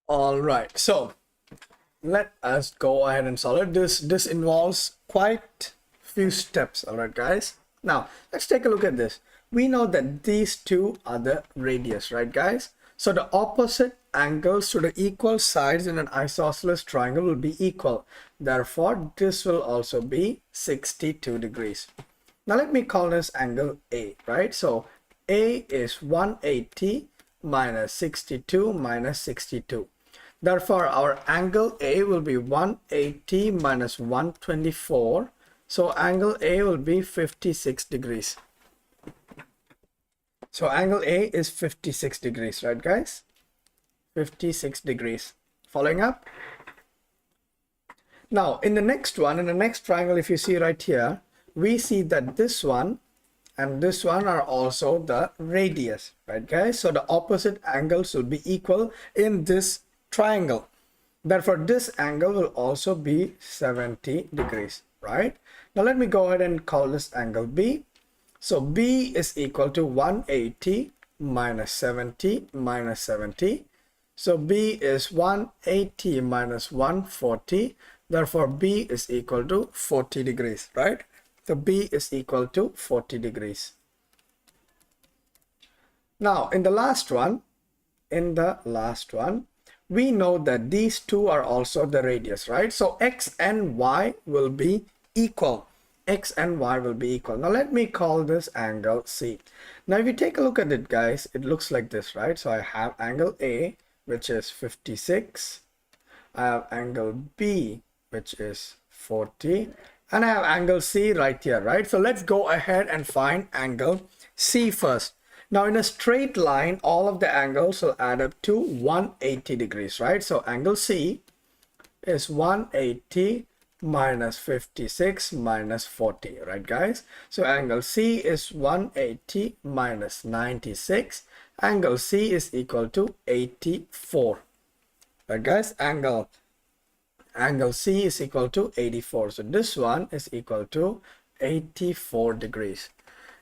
All right, so let us go ahead and solve it. This involves quite few steps. All right, guys. Now let's take a look at this. We know that these two are the radius, right, guys? So the opposite angles to the equal sides in an isosceles triangle will be equal. Therefore, this will also be 62 degrees. Now let me call this angle A, right? So A is 180 minus 62 minus 62. Therefore, our angle A will be 180 minus 124. So angle A will be 56 degrees. So angle A is 56 degrees, right, guys? 56 degrees. Following up? Now, in the next triangle, if you see right here, we see that this one and this one are also the radius, right, guys? So the opposite angles will be equal in this triangle. Therefore, this angle will also be 70 degrees, right? Now, let me go ahead and call this angle B. So B is equal to 180 minus 70 minus 70. So B is 180 minus 140. Therefore, B is equal to 40 degrees, right? So B is equal to 40 degrees. Now, in the last one, we know that these two are also the radius, right? So X and Y will be equal. X and Y will be equal. Now let me call this angle C. Now if you take a look at it, guys, it looks like this, right? So I have angle A, which is 56. I have angle B, which is 40. And I have angle C right here, right? So let's go ahead and find angle C first. Now in a straight line, all of the angles will add up to 180 degrees, right? So angle C is 180 minus 56 minus 40, right, guys? So angle C is 180 minus 96. Angle C is equal to 84, right, guys? Angle C is equal to 84. So this one is equal to 84 degrees.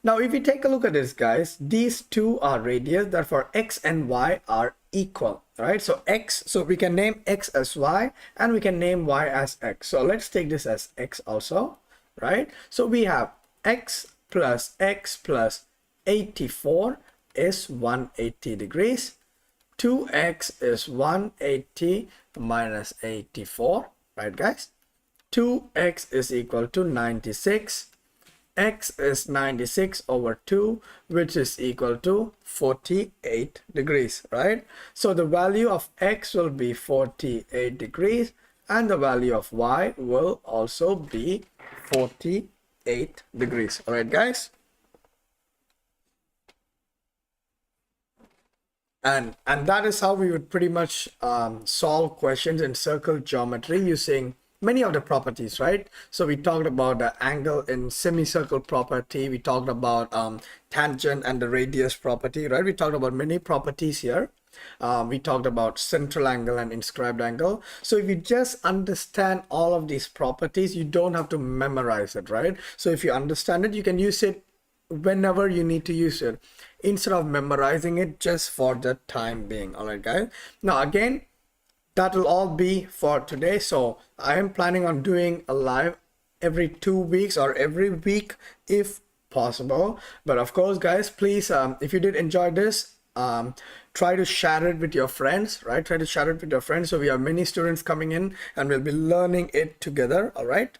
Now, if you take a look at this, guys, these two are radius. Therefore, X and Y are equal, right? So X, so we can name X as Y and we can name Y as X. So let's take this as X also, right? So we have X plus 84 is 180 degrees. 2X is 180 minus 84, right, guys? 2X is equal to 96. X is 96 over 2, which is equal to 48 degrees, right? So the value of X will be 48 degrees and the value of Y will also be 48 degrees. All right, guys? And that is how we would pretty much solve questions in circle geometry using many of the properties, right? So we talked about the angle in semicircle property. We talked about tangent and the radius property, right? We talked about many properties here. We talked about central angle and inscribed angle. So if you just understand all of these properties, you don't have to memorize it, right? So if you understand it, you can use it whenever you need to use it instead of memorizing it just for the time being. All right, guys? Now again, that will all be for today. So I am planning on doing a live every 2 weeks or every week if possible. But of course, guys, please, if you did enjoy this, try to share it with your friends, right? Try to share it with your friends. So we have many students coming in and we'll be learning it together. All right.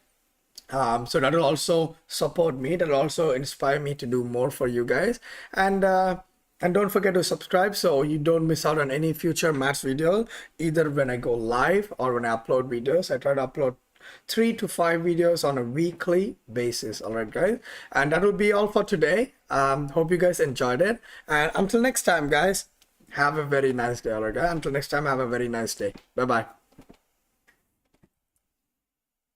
So that will also support me. That will also inspire me to do more for you guys. And don't forget to subscribe so you don't miss out on any future maths video, either when I go live or when I upload videos. I try to upload 3 to 5 videos on a weekly basis. All right, guys. And that will be all for today. Hope you guys enjoyed it. And until next time, guys, have a very nice day. All right, guys. Until next time, have a very nice day. Bye-bye.